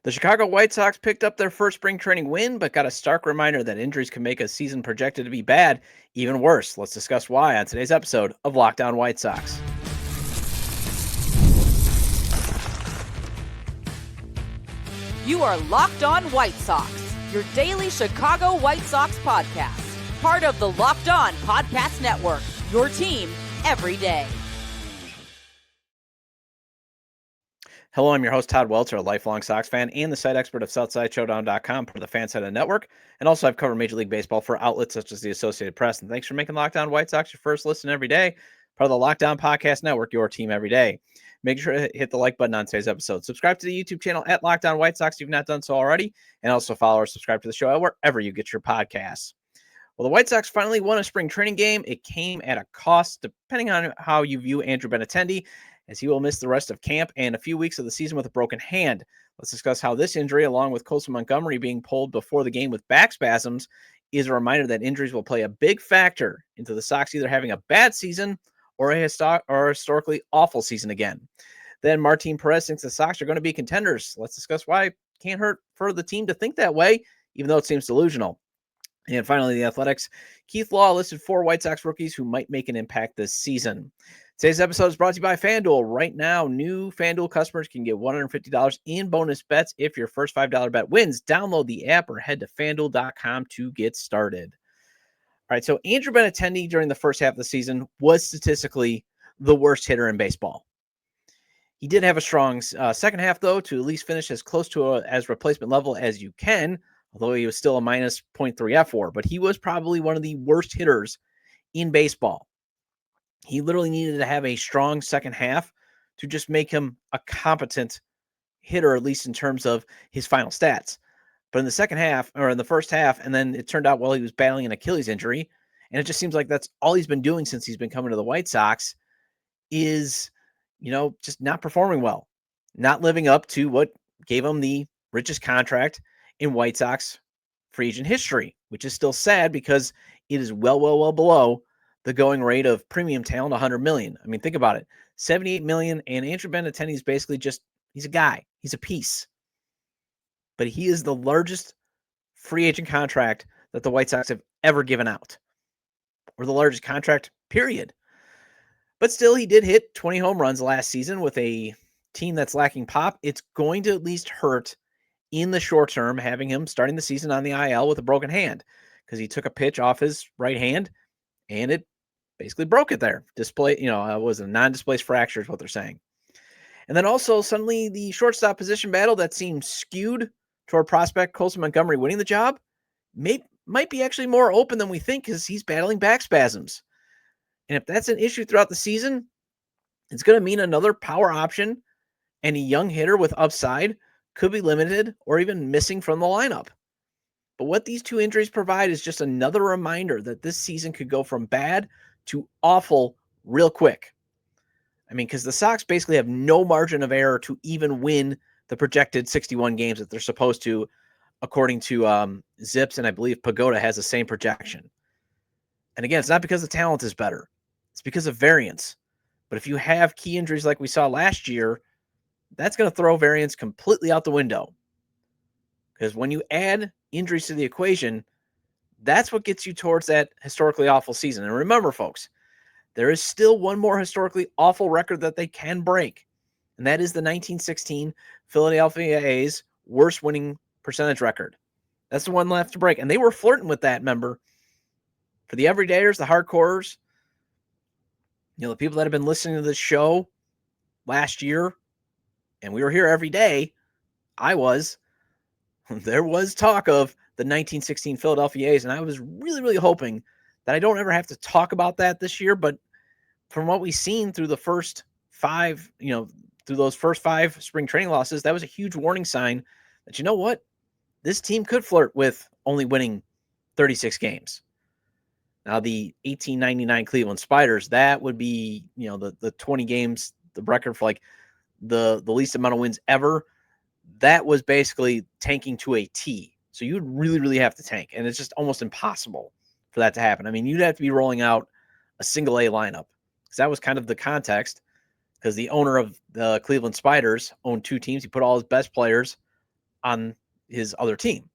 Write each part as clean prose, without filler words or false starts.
The Chicago White Sox picked up their first spring training win, but got a stark reminder that injuries can make a season projected to be bad even worse. Let's discuss why on today's episode of Lockdown White Sox. You are Locked On White Sox, your daily Chicago White Sox podcast. Part of the Locked On Podcast Network, your team every day. Hello, I'm your host, Todd Welter, a lifelong Sox fan and the site expert of SouthsideShowdown.com, part of the FanSided Network. And also, I've covered Major League Baseball for outlets such as the Associated Press. And thanks for making Lockdown White Sox your first listen every day, part of the Lockdown Podcast Network, your team every day. Make sure to hit the like button on today's episode. Subscribe to the YouTube channel at Lockdown White Sox if you've not done so already. And also follow or subscribe to the show wherever you get your podcasts. Well, the White Sox finally won a spring training game. It came at a cost, depending on how you view Andrew Benintendi, as he will miss the rest of camp and a few weeks of the season with a broken hand. Let's discuss how this injury, along with Colson Montgomery being pulled before the game with back spasms, is a reminder that injuries will play a big factor into the Sox either having a bad season or a historically awful season again. Then Martin Perez thinks the Sox are going to be contenders. Let's discuss why it can't hurt for the team to think that way, even though it seems delusional. And finally, the Athletics. Keith Law listed 4 White Sox rookies who might make an impact this season. Today's episode is brought to you by FanDuel. Right now, new FanDuel customers can get $150 in bonus bets if your first $5 bet wins. Download the app or head to FanDuel.com to get started. All right, so Andrew Benintendi during the first half of the season was statistically the worst hitter in baseball. He did have a strong second half, though, to at least finish as close to as replacement level as you can, although he was still a minus 0.3 F4. But he was probably one of the worst hitters in baseball. He literally needed to have a strong second half to just make him a competent hitter, at least in terms of his final stats. But in the second half, or in the first half, and then it turned out, well, he was battling an Achilles injury. And it just seems like that's all he's been doing since he's been coming to the White Sox is, just not performing well, not living up to what gave him the richest contract in White Sox free agent history, which is still sad because it is well below the going rate of premium talent, $100 million. I mean, think about it, $78 million, and Andrew Benintendi is basically he's a guy. He's a piece. But he is the largest free agent contract that the White Sox have ever given out, or the largest contract, period. But still, he did hit 20 home runs last season with a team that's lacking pop. It's going to at least hurt in the short term having him starting the season on the IL with a broken hand, because he took a pitch off his right hand and it basically broke it there. Was a non-displaced fracture is what they're saying. And then also suddenly the shortstop position battle that seemed skewed toward prospect Colson Montgomery winning the job might be actually more open than we think, because he's battling back spasms. And if that's an issue throughout the season, it's going to mean another power option and a young hitter with upside could be limited or even missing from the lineup. But what these two injuries provide is just another reminder that this season could go from bad to awful real quick. I mean, because the Sox basically have no margin of error to even win the projected 61 games that they're supposed to, according to Zips, and I believe Pagoda has the same projection. And again, it's not because the talent is better. It's because of variance. But if you have key injuries like we saw last year, that's going to throw variance completely out the window. Because when you add injuries to the equation, that's what gets you towards that historically awful season. And remember, folks, there is still one more historically awful record that they can break, and that is the 1916 Philadelphia A's worst winning percentage record. That's the one left to break. And they were flirting with that, remember. For the everydayers, the hardcores, the people that have been listening to this show last year, and we were here every day, there was talk of the 1916 Philadelphia A's, and I was really hoping that I don't ever have to talk about that this year. But from what we've seen through the first 5, through those first 5 spring training losses, that was a huge warning sign that, what? This team could flirt with only winning 36 games. Now, the 1899 Cleveland Spiders, that would be, the 20 games, the record for like the least amount of wins ever. That was basically tanking to a T. So you'd really have to tank. And it's just almost impossible for that to happen. I mean, you'd have to be rolling out a single A lineup, because that was kind of the context, because the owner of the Cleveland Spiders owned 2 teams. He put all his best players on his other team.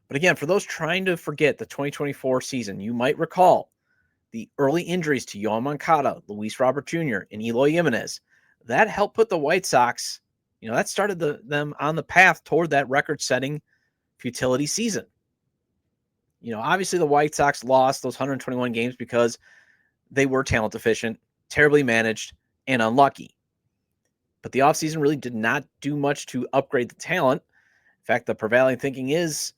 But again, for those trying to forget the 2024 season, you might recall the early injuries to Yoan Moncada, Luis Robert Jr., and Eloy Jimenez. That helped put the White Sox, that started them on the path toward that record-setting futility season. Obviously the White Sox lost those 121 games because they were talent deficient, terribly managed, and unlucky. But the offseason really did not do much to upgrade the talent. In fact, the prevailing thinking is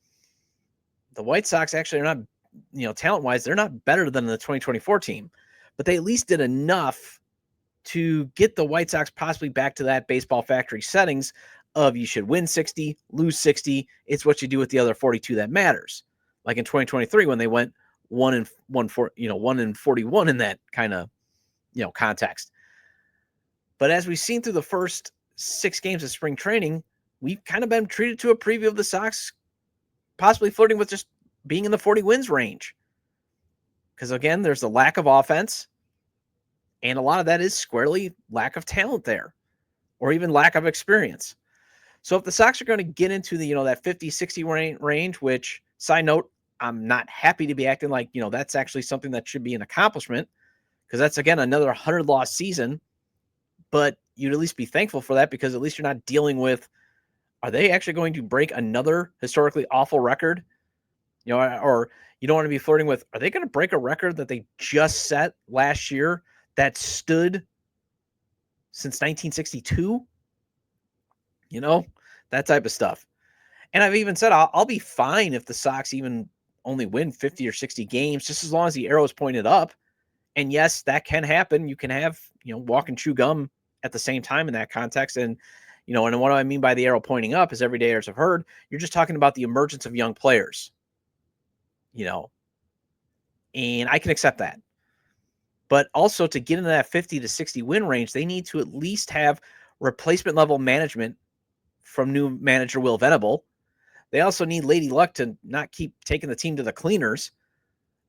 the White Sox actually are not, talent-wise, they're not better than the 2024 team, but they at least did enough to get the White Sox possibly back to that baseball factory settings of you should win 60, lose 60. It's what you do with the other 42 that matters. Like in 2023 when they went 1-41 in that kind of, context. But as we've seen through the first 6 games of spring training, we've kind of been treated to a preview of the Sox possibly flirting with just being in the 40 wins range. Because again, there's a lack of offense, and a lot of that is squarely lack of talent there, or even lack of experience. So if the Sox are going to get into the, that 50, 60 range, which, side note, I'm not happy to be acting like, that's actually something that should be an accomplishment, because that's, again, another 100-loss season. But you'd at least be thankful for that, because at least you're not dealing with, are they actually going to break another historically awful record? Or you don't want to be flirting with, are they going to break a record that they just set last year that stood since 1962? That type of stuff. And I've even said I'll be fine if the Sox even only win 50 or 60 games, just as long as the arrow is pointed up. And yes, that can happen. You can have, walk and chew gum at the same time in that context. And, and what I mean by the arrow pointing up is everydayers have heard, you're just talking about the emergence of young players, and I can accept that. But also to get into that 50 to 60 win range, they need to at least have replacement level management from new manager Will Venable. They also need Lady Luck to not keep taking the team to the cleaners,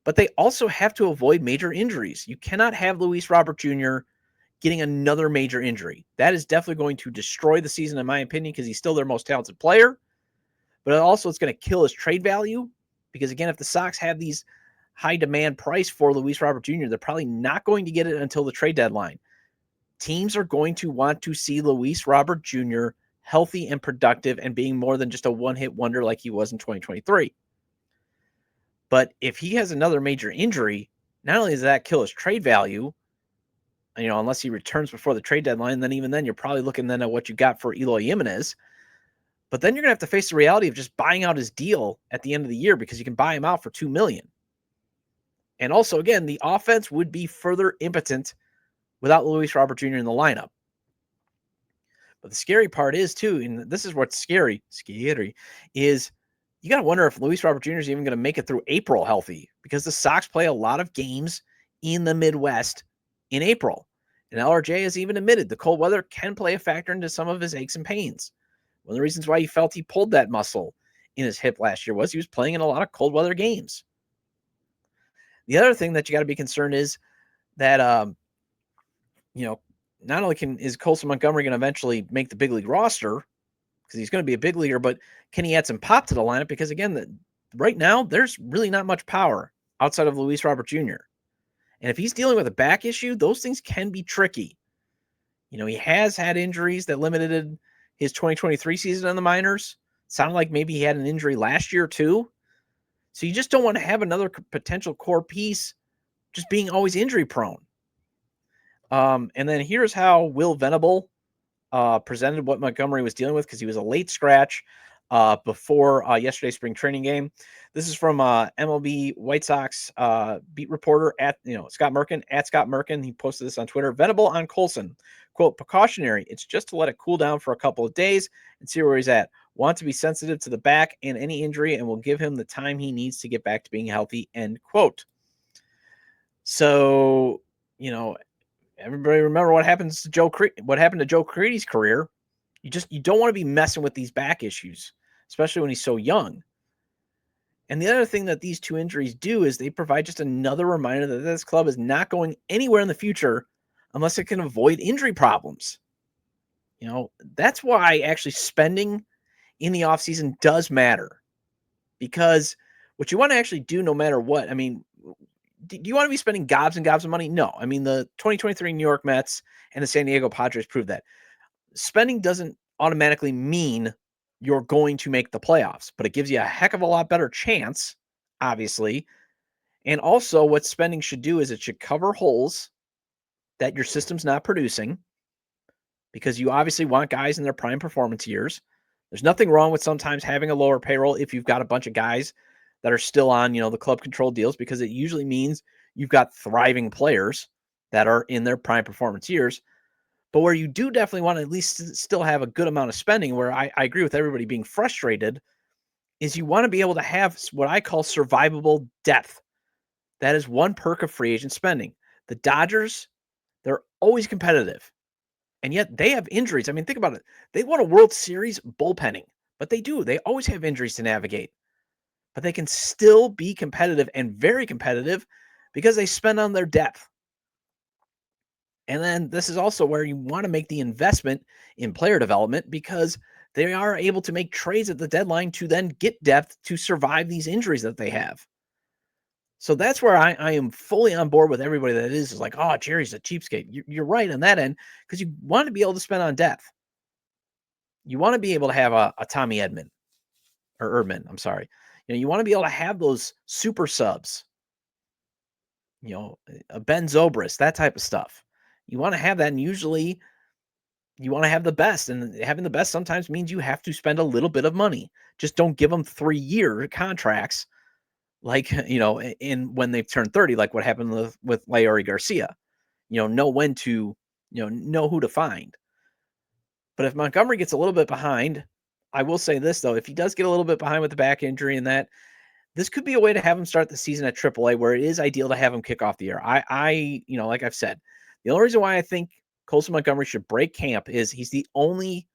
but they also have to avoid major injuries. You cannot have Luis Robert Jr. getting another major injury. That is definitely going to destroy the season, in my opinion, because he's still their most talented player. But also it's going to kill his trade value, because, again, if the Sox have these high demand price for Luis Robert Jr., they're probably not going to get it until the trade deadline. Teams are going to want to see Luis Robert Jr. healthy and productive and being more than just a one-hit wonder like he was in 2023. But if he has another major injury, not only does that kill his trade value, unless he returns before the trade deadline, then even then you're probably looking then at what you got for Eloy Jimenez. But then you're going to have to face the reality of just buying out his deal at the end of the year, because you can buy him out for $2 million. And also, again, the offense would be further impotent without Luis Robert Jr. in the lineup. But the scary part is, too, and this is what's scary, is you got to wonder if Luis Robert Jr. is even going to make it through April healthy, because the Sox play a lot of games in the Midwest in April. And LRJ has even admitted the cold weather can play a factor into some of his aches and pains. One of the reasons why he felt he pulled that muscle in his hip last year was he was playing in a lot of cold weather games. The other thing that you got to be concerned is that, not only is Colson Montgomery going to eventually make the big league roster, because he's going to be a big leaguer, but can he add some pop to the lineup? Because, again, right now there's really not much power outside of Luis Robert Jr. And if he's dealing with a back issue, those things can be tricky. He has had injuries that limited his 2023 season in the minors. Sounded like maybe he had an injury last year too. So you just don't want to have another potential core piece just being always injury prone. And then here's how Will Venable presented what Montgomery was dealing with, because he was a late scratch before yesterday's spring training game. This is from MLB White Sox beat reporter at Scott Merkin, at Scott Merkin. He posted this on Twitter. Venable on Colson, quote, precautionary. It's just to let it cool down for a couple of days and see where he's at. Want to be sensitive to the back and any injury, and will give him the time he needs to get back to being healthy, end quote. So, everybody remember what happened to Joe Creedy's career. You don't want to be messing with these back issues, especially when he's so young. And the other thing that these two injuries do is they provide just another reminder that this club is not going anywhere in the future unless it can avoid injury problems. That's why actually spending in the offseason does matter, because what you want to actually do no matter what, I mean, do you want to be spending gobs and gobs of money? No. I mean, the 2023 New York Mets and the San Diego Padres proved that. Spending doesn't automatically mean you're going to make the playoffs, but it gives you a heck of a lot better chance, obviously. And also, what spending should do is it should cover holes that your system's not producing, because you obviously want guys in their prime performance years. There's nothing wrong with sometimes having a lower payroll if you've got a bunch of guys that are still on, the club control deals, because it usually means you've got thriving players that are in their prime performance years. But where you do definitely want to at least still have a good amount of spending, where I agree with everybody being frustrated, is you want to be able to have what I call survivable depth. That is one perk of free agent spending. The Dodgers, they're always competitive, and yet they have injuries. I mean, think about it. They won a World Series bullpenning, but they do. They always have injuries to navigate, but they can still be competitive, and very competitive, because they spend on their depth. And then this is also where you want to make the investment in player development, because they are able to make trades at the deadline to then get depth to survive these injuries that they have. So that's where I am fully on board with everybody that is like, oh, Jerry's a cheapskate. You're right on that end, because you want to be able to spend on depth. You want to be able to have a Tommy Edman or Erdman. I'm sorry. You want to be able to have those super subs, a Ben Zobrist, that type of stuff. You want to have that, and usually you want to have the best, and having the best sometimes means you have to spend a little bit of money. Just don't give them 3-year contracts, like, in when they've turned 30, like what happened with Leury Garcia. Know when to, know who to find. But if Montgomery gets a little bit behind, I will say this, though, if he does get a little bit behind with the back injury and that, this could be a way to have him start the season at AAA, where it is ideal to have him kick off the year. Like I've said, the only reason why I think Colson Montgomery should break camp is he's the only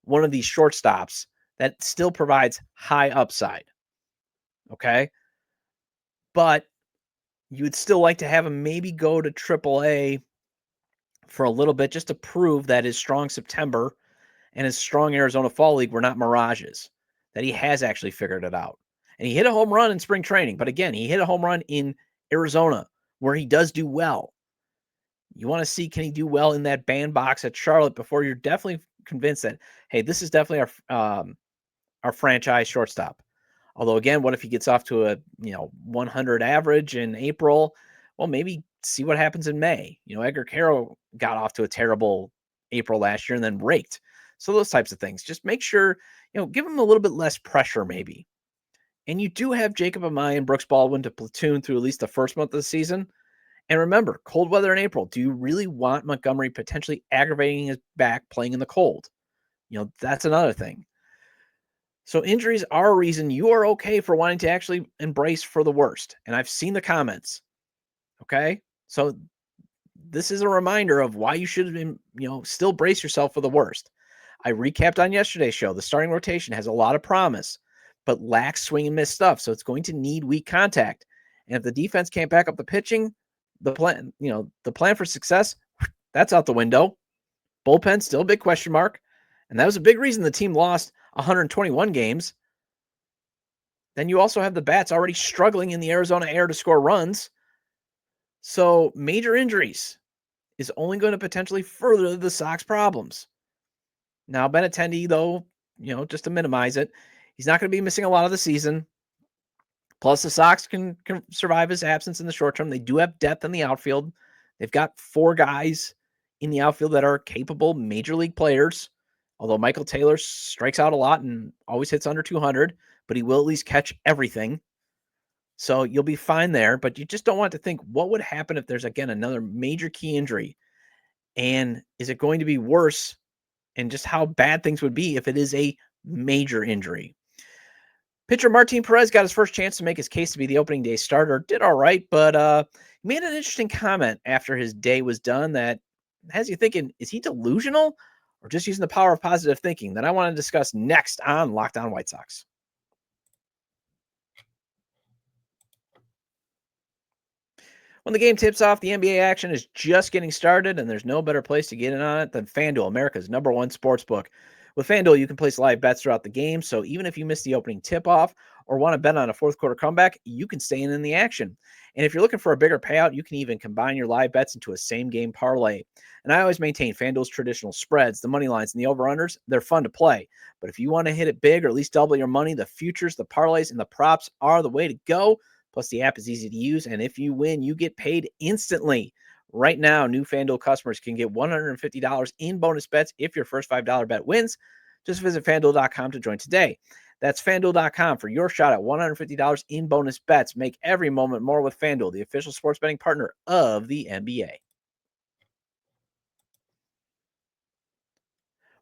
one of these shortstops that still provides high upside. Okay. But you would still like to have him maybe go to AAA for a little bit, just to prove that his strong September and his strong Arizona Fall League were not mirages, that he has actually figured it out. And he hit a home run in spring training. But again, he hit a home run in Arizona, where he does do well. You want to see, can he do well in that bandbox at Charlotte before you're definitely convinced that, hey, this is definitely our franchise shortstop. Although, again, what if he gets off to a 100 average in April? Well, maybe see what happens in May. Edgar Carroll got off to a terrible April last year and then raked. So those types of things. Just make sure, give him a little bit less pressure maybe. And you do have Jacob Amaya and Brooks Baldwin to platoon through at least the first month of the season. And remember, cold weather in April. Do you really want Montgomery potentially aggravating his back playing in the cold? That's another thing. So injuries are a reason you are okay for wanting to actually embrace for the worst. And I've seen the comments. Okay. So this is a reminder of why you should, still brace yourself for the worst. I recapped on yesterday's show. The starting rotation has a lot of promise, but lacks swing and miss stuff. So it's going to need weak contact. And if the defense can't back up the pitching, the plan for success, that's out the window. Bullpen still a big question mark. And that was a big reason the team lost 121 games. Then you also have the bats already struggling in the Arizona air to score runs. So major injuries is only going to potentially further the Sox problems. Now, Benintendi, though, just to minimize it, he's not going to be missing a lot of the season. Plus, the Sox can survive his absence in the short term. They do have depth in the outfield. They've got 4 guys in the outfield that are capable major league players. Although Michael Taylor strikes out a lot and always hits under 200, but he will at least catch everything. So you'll be fine there. But you just don't want to think, what would happen if there's, again, another major key injury? And is it going to be worse? And just how bad things would be if it is a major injury. Pitcher Martin Perez got his first chance to make his case to be the opening day starter. Did all right, but he made an interesting comment after his day was done that has you thinking, is he delusional or just using the power of positive thinking? That I want to discuss next on Locked On White Sox. When the game tips off, the NBA action is just getting started, and there's no better place to get in on it than FanDuel, America's #1 sportsbook. With FanDuel, you can place live bets throughout the game, so even if you miss the opening tip-off or want to bet on a fourth quarter comeback, you can stay in the action. And if you're looking for a bigger payout, you can even combine your live bets into a same-game parlay. And I always maintain FanDuel's traditional spreads, the money lines, and the over-unders. They're fun to play. But if you want to hit it big or at least double your money, the futures, the parlays, and the props are the way to go. Plus, the app is easy to use, and if you win, you get paid instantly. Right now, new FanDuel customers can get $150 in bonus bets if your first $5 bet wins. Just visit FanDuel.com to join today. That's FanDuel.com for your shot at $150 in bonus bets. Make every moment more with FanDuel, the official sports betting partner of the NBA.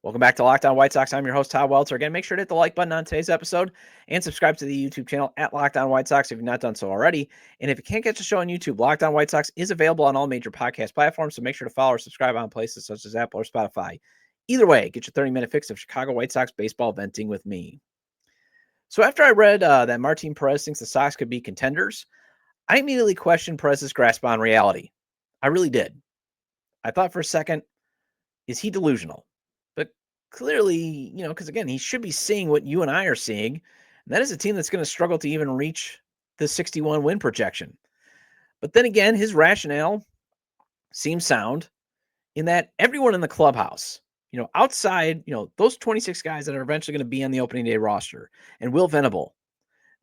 Welcome back to Locked On White Sox. I'm your host, Todd Welter. Again, make sure to hit the like button on today's episode and subscribe to the YouTube channel at Locked On White Sox if you've not done so already. And if you can't catch the show on YouTube, Locked On White Sox is available on all major podcast platforms, so make sure to follow or subscribe on places such as Apple or Spotify. Either way, get your 30-minute fix of Chicago White Sox baseball venting with me. So after I read that Martin Perez thinks the Sox could be contenders, I immediately questioned Perez's grasp on reality. I really did. I thought for a second, is he delusional? But clearly, because again, he should be seeing what you and I are seeing. And that is a team that's going to struggle to even reach the 61 win projection. But then again, his rationale seems sound in that everyone in the clubhouse, outside, those 26 guys that are eventually going to be on the opening day roster and Will Venable,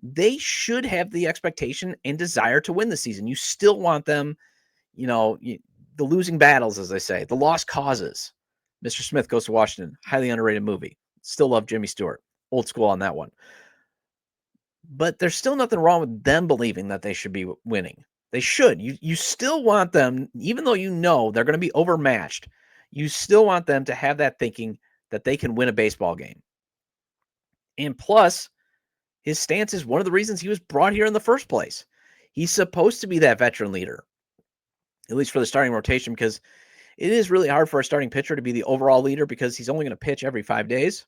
they should have the expectation and desire to win the season. You still want them, the losing battles, as they say, the lost causes. Mr. Smith Goes to Washington, highly underrated movie. Still love Jimmy Stewart. Old school on that one. But there's still nothing wrong with them believing that they should be winning. They should. You still want them, even though they're going to be overmatched, you still want them to have that thinking that they can win a baseball game. And plus, his stance is one of the reasons he was brought here in the first place. He's supposed to be that veteran leader, at least for the starting rotation, because it is really hard for a starting pitcher to be the overall leader because he's only going to pitch every 5 days.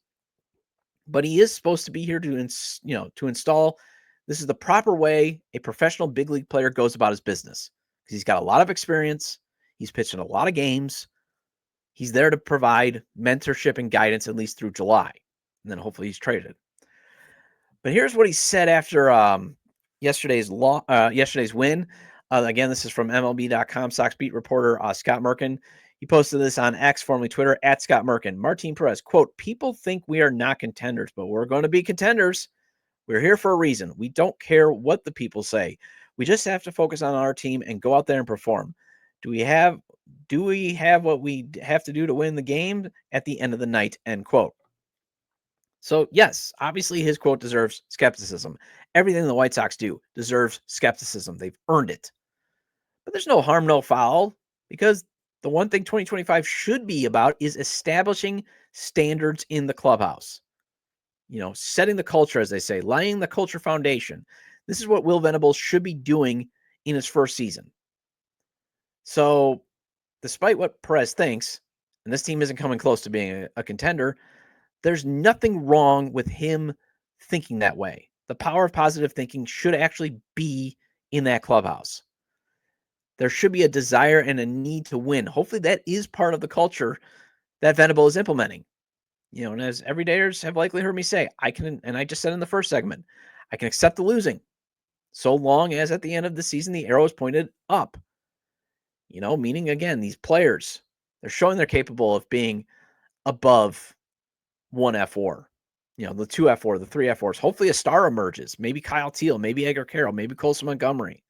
But he is supposed to be here to install. This is the proper way a professional big league player goes about his business, because he's got a lot of experience. He's pitched in a lot of games. He's there to provide mentorship and guidance at least through July. And then hopefully he's traded. But here's what he said after yesterday's win. Again, this is from MLB.com Sox beat reporter Scott Merkin. He posted this on X, formerly Twitter, at Scott Merkin. Martin Perez, quote, "People think we are not contenders, but we're going to be contenders. We're here for a reason. We don't care what the people say. We just have to focus on our team and go out there and perform. Do we have what we have to do to win the game at the end of the night?" End quote. So, yes, obviously his quote deserves skepticism. Everything the White Sox do deserves skepticism. They've earned it. But there's no harm, no foul, because the one thing 2025 should be about is establishing standards in the clubhouse. Setting the culture, as they say, laying the culture foundation. This is what Will Venable should be doing in his first season. So, despite what Perez thinks, and this team isn't coming close to being a contender, there's nothing wrong with him thinking that way. The power of positive thinking should actually be in that clubhouse. There should be a desire and a need to win. Hopefully that is part of the culture that Venable is implementing. And as everydayers have likely heard me say, I just said in the first segment, I can accept the losing so long as at the end of the season, the arrow is pointed up. Meaning, again, these players, they're showing they're capable of being above one F4, the two F4, the three F4s. Hopefully a star emerges. Maybe Kyle Teal, maybe Edgar Carroll, maybe Colson Montgomery.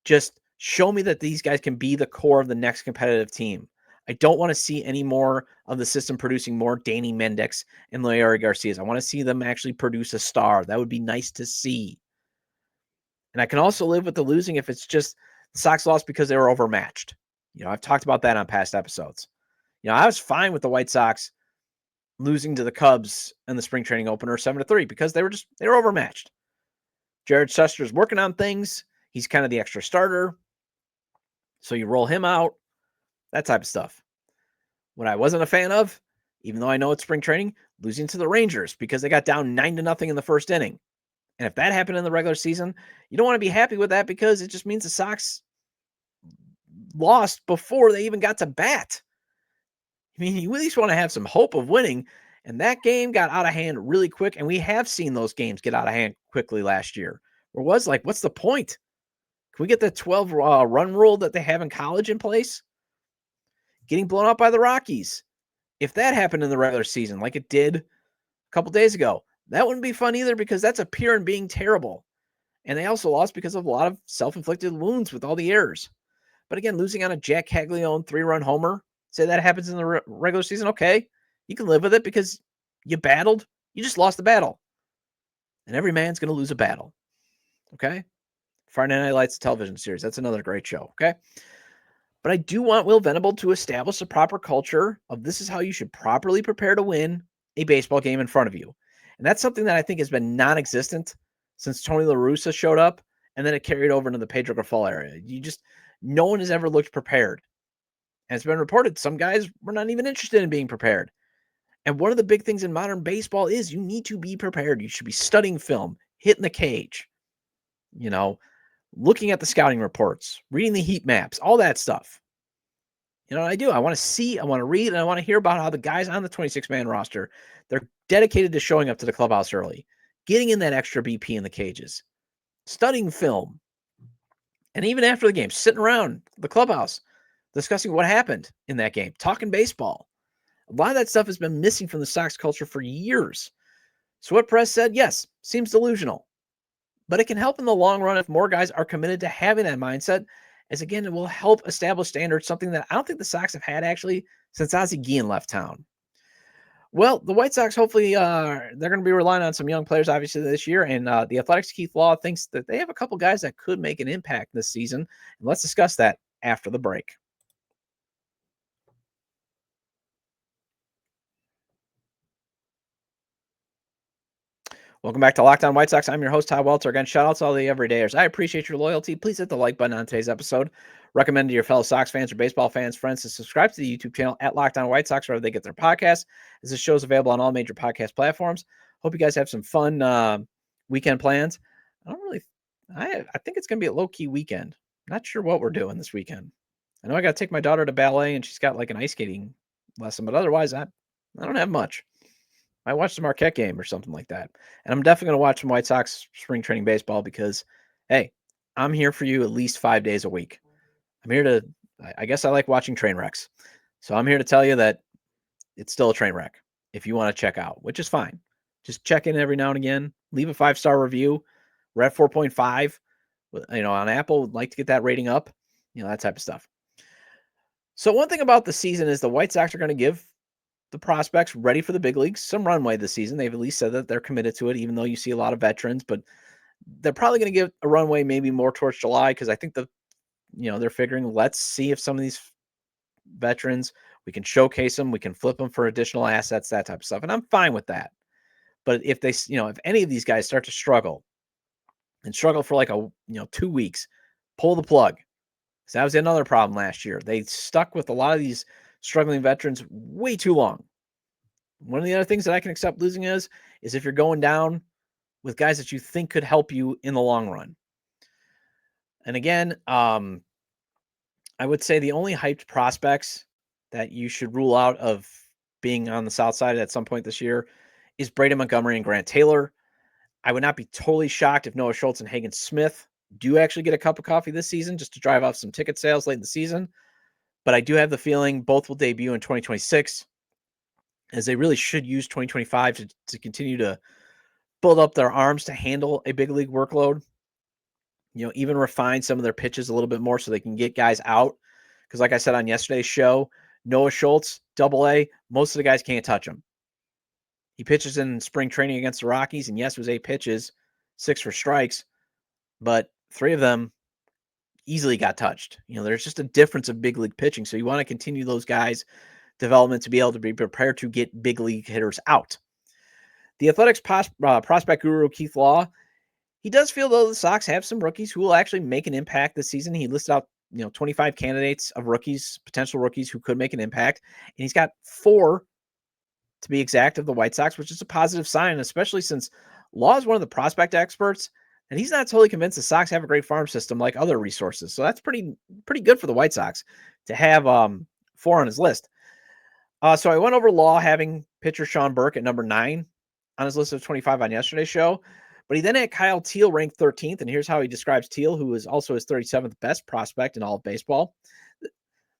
Just show me that these guys can be the core of the next competitive team. I don't want to see any more of the system producing more Danny Mendick and Leury Garcias. I want to see them actually produce a star. That would be nice to see. And I can also live with the losing if it's just the Sox lost because they were overmatched. I've talked about that on past episodes. I was fine with the White Sox losing to the Cubs in the spring training opener 7-3 because they were overmatched. Jared Shuster's working on things. He's kind of the extra starter. So you roll him out, that type of stuff. What I wasn't a fan of, even though I know it's spring training, losing to the Rangers because they got down 9-0 in the first inning. And if that happened in the regular season, you don't want to be happy with that because it just means the Sox lost before they even got to bat. I mean, you at least want to have some hope of winning. And that game got out of hand really quick. And we have seen those games get out of hand quickly last year. Or was like, what's the point? Can we get the 12 run rule that they have in college in place? Getting blown out by the Rockies. If that happened in the regular season, like it did a couple days ago, that wouldn't be fun either because that's a peer in being terrible. And they also lost because of a lot of self-inflicted wounds with all the errors. But again, losing on a Jack Caglione 3-run homer, say that happens in the regular season, okay, you can live with it because you battled. You just lost the battle. And every man's going to lose a battle. Okay? Friday Night Lights television series. That's another great show. Okay? But I do want Will Venable to establish a proper culture of this is how you should properly prepare to win a baseball game in front of you. And that's something that I think has been non-existent since Tony La Russa showed up, and then it carried over into the Pedro Grifol area. No one has ever looked prepared. And it's been reported some guys were not even interested in being prepared. And one of the big things in modern baseball is you need to be prepared. You should be studying film, hitting the cage, looking at the scouting reports, reading the heat maps, all that stuff. You know what I do? I want to see, I want to read, and I want to hear about how the guys on the 26-man roster, they're dedicated to showing up to the clubhouse early, getting in that extra BP in the cages, studying film, and even after the game, sitting around the clubhouse, discussing what happened in that game, talking baseball. A lot of that stuff has been missing from the Sox culture for years. So what Perez said, yes, seems delusional, but it can help in the long run if more guys are committed to having that mindset, as again, it will help establish standards, something that I don't think the Sox have had actually since Ozzie Guillen left town. Well, the White Sox, hopefully, they're going to be relying on some young players, obviously, this year. And the Athletics' Keith Law thinks that they have a couple guys that could make an impact this season. And let's discuss that after the break. Welcome back to Locked On White Sox. I'm your host, Todd Welter. Again, shout out to all the everydayers. I appreciate your loyalty. Please hit the like button on today's episode. Recommend to your fellow Sox fans or baseball fans, friends, to subscribe to the YouTube channel at Locked On White Sox, wherever they get their podcasts, as this show is available on all major podcast platforms. Hope you guys have some fun weekend plans. I think it's going to be a low-key weekend. Not sure what we're doing this weekend. I know I got to take my daughter to ballet, and she's got like an ice skating lesson, but otherwise, I don't have much. I watched the Marquette game or something like that. And I'm definitely going to watch some White Sox spring training baseball because, hey, I'm here for you at least 5 days a week. I'm here to, I guess I like watching train wrecks. So I'm here to tell you that it's still a train wreck if you want to check out, which is fine. Just check in every now and again. Leave a 5-star review. We're at 4.5. On Apple, would like to get that rating up, that type of stuff. So one thing about the season is the White Sox are going to give the prospects ready for the big leagues some runway this season. They've at least said that they're committed to it, even though you see a lot of veterans, but they're probably going to give a runway maybe more towards July because I think they're figuring, let's see if some of these veterans, we can showcase them, we can flip them for additional assets, that type of stuff. And I'm fine with that. But if if any of these guys start to struggle for like 2 weeks, pull the plug. So that was another problem last year. They stuck with a lot of these struggling veterans way too long. One of the other things that I can accept losing is if you're going down with guys that you think could help you in the long run. And again, I would say the only hyped prospects that you should rule out of being on the South Side at some point this year is Braden Montgomery and Grant Taylor. I would not be totally shocked if Noah Schultz and Hagen Smith do actually get a cup of coffee this season just to drive off some ticket sales late in the season. But I do have the feeling both will debut in 2026, as they really should use 2025 to continue to build up their arms to handle a big league workload. Even refine some of their pitches a little bit more so they can get guys out. Because like I said on yesterday's show, Noah Schultz, AA, most of the guys can't touch him. He pitches in spring training against the Rockies, and yes, it was 8 pitches, 6 for strikes, but 3 of them easily got touched. There's just a difference of big league pitching. So you want to continue those guys' development to be able to be prepared to get big league hitters out. The Athletics prospect guru, Keith Law, he does feel though the Sox have some rookies who will actually make an impact this season. He listed out, 25 candidates of rookies, potential rookies who could make an impact. And he's got 4 to be exact of the White Sox, which is a positive sign, especially since Law is one of the prospect experts. And he's not totally convinced the Sox have a great farm system like other resources. So that's pretty good for the White Sox to have 4 on his list. So I went over Law having pitcher Sean Burke at number 9 on his list of 25 on yesterday's show, but he then had Kyle Teal ranked 13th, and here's how he describes Teal, who is also his 37th best prospect in all of baseball.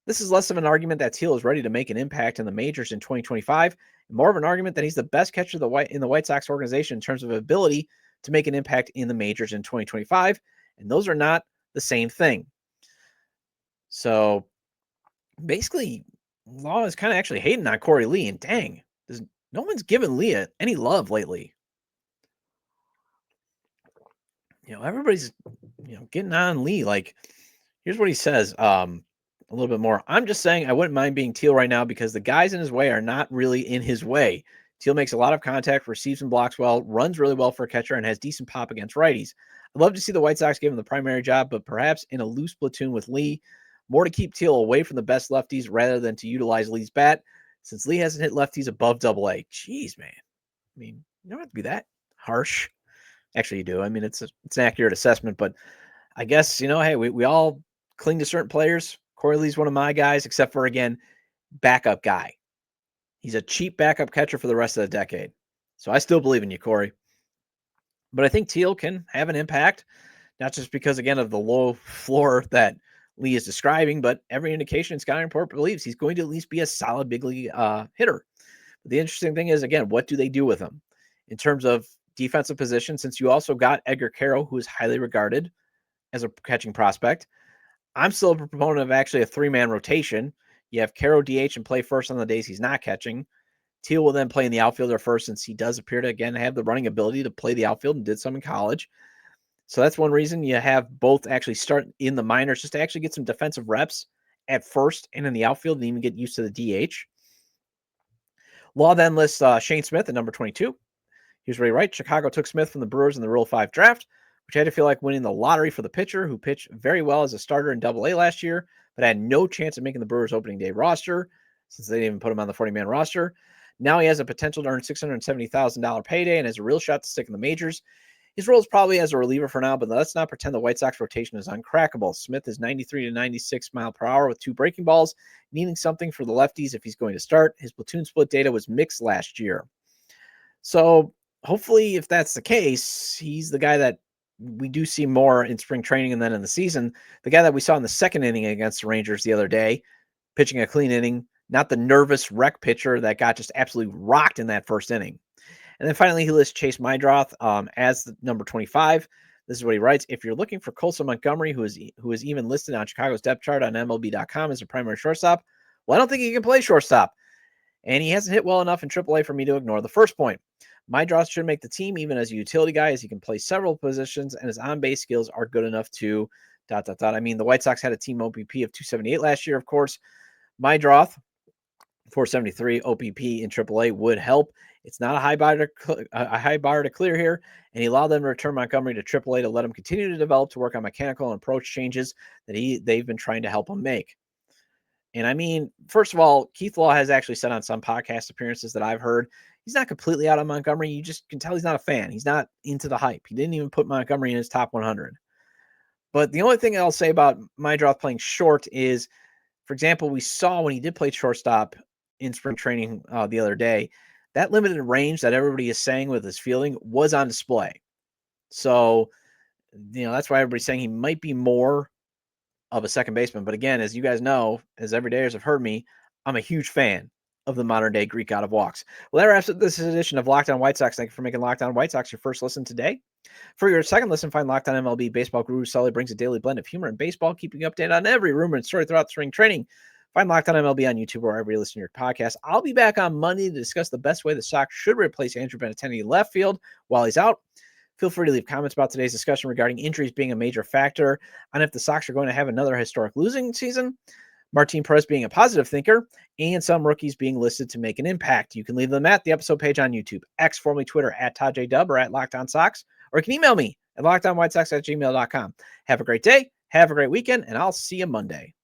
This is less of an argument that Teal is ready to make an impact in the majors in 2025, and more of an argument that he's the best catcher in the White Sox organization in terms of ability to make an impact in the majors in 2025, and those are not the same thing. So basically, Law is kind of actually hating on Corey Lee, and dang, no one's given Lee any love lately. Everybody's getting on Lee. Like, here's what he says. A little bit more. I'm just saying I wouldn't mind being Teal right now because the guys in his way are not really in his way. Teal makes a lot of contact, receives and blocks well, runs really well for a catcher, and has decent pop against righties. I'd love to see the White Sox give him the primary job, but perhaps in a loose platoon with Lee. More to keep Teal away from the best lefties rather than to utilize Lee's bat, since Lee hasn't hit lefties above Double-A. Jeez, man. I mean, you don't have to be that harsh. Actually, you do. I mean, it's an accurate assessment, but I guess, hey, we all cling to certain players. Corey Lee's one of my guys, except for, again, backup guy. He's a cheap backup catcher for the rest of the decade. So I still believe in you, Corey. But I think Teal can have an impact, not just because, again, of the low floor that Lee is describing, but every indication Scott Report believes he's going to at least be a solid big league hitter. But the interesting thing is, again, what do they do with him in terms of defensive position, since you also got Edgar Caro, who is highly regarded as a catching prospect? I'm still a proponent of actually a 3-man rotation. You have Caro DH and play first on the days he's not catching. Teal will then play in the outfielder first, since he does appear to, again, have the running ability to play the outfield and did some in college. So that's one reason you have both actually start in the minors, just to actually get some defensive reps at first and in the outfield and even get used to the DH. Law then lists Shane Smith at number 22. Here's where he writes: Chicago took Smith from the Brewers in the Rule 5 draft, which had to feel like winning the lottery for the pitcher, who pitched very well as a starter in Double-A last year, but had no chance of making the Brewers opening day roster, since they didn't even put him on the 40-man roster. Now he has a potential to earn $670,000 payday and has a real shot to stick in the majors. His role is probably as a reliever for now, but let's not pretend the White Sox rotation is uncrackable. Smith is 93 to 96 mile per hour with 2 breaking balls, needing something for the lefties if he's going to start. His platoon split data was mixed last year. So hopefully, if that's the case, he's the guy that we do see more in spring training and then in the season. The guy that we saw in the second inning against the Rangers the other day, pitching a clean inning, not the nervous wreck pitcher that got just absolutely rocked in that first inning. And then finally, he lists Chase Mydroth as the number 25. This is what he writes: if you're looking for Colson Montgomery, who is even listed on Chicago's depth chart on MLB.com as a primary shortstop, well, I don't think he can play shortstop. And he hasn't hit well enough in AAA for me to ignore the first point. Mydroth should make the team even as a utility guy, as he can play several positions, and his on-base skills are good enough to ... I mean, the White Sox had a team OPP of 278 last year, of course. Mydroth, 473 OPP in AAA would help. It's not a high bar to clear here, and he allowed them to return Montgomery to AAA to let him continue to develop, to work on mechanical and approach changes that they've been trying to help him make. And I mean, first of all, Keith Law has actually said on some podcast appearances that I've heard, he's not completely out on Montgomery. You just can tell he's not a fan. He's not into the hype. He didn't even put Montgomery in his top 100. But the only thing I'll say about Mydroth playing short is, for example, we saw when he did play shortstop in spring training the other day, that limited range that everybody is saying with his fielding was on display. So, that's why everybody's saying he might be more of a second baseman. But again, as you guys know, as everydayers have heard me, I'm a huge fan of the modern day Greek god of walks. Well, that wraps up this edition of Locked On White Sox. Thank you for making Locked On White Sox your first listen today. For your second listen, find Locked On MLB. Baseball guru Sully brings a daily blend of humor and baseball, keeping you updated on every rumor and story throughout spring training. Find Locked On MLB on YouTube or wherever you listen to your podcast. I'll be back on Monday to discuss the best way the Sox should replace Andrew Benintendi in left field while he's out. Feel free to leave comments about today's discussion regarding injuries being a major factor on if the Sox are going to have another historic losing season, Martin Perez being a positive thinker, and some rookies being listed to make an impact. You can leave them at the episode page on YouTube, X, formerly Twitter, at ToddJDub or at Locked On Sox, or you can email me at LockedOnWhiteSox@gmail.com. Have a great day, have a great weekend, and I'll see you Monday.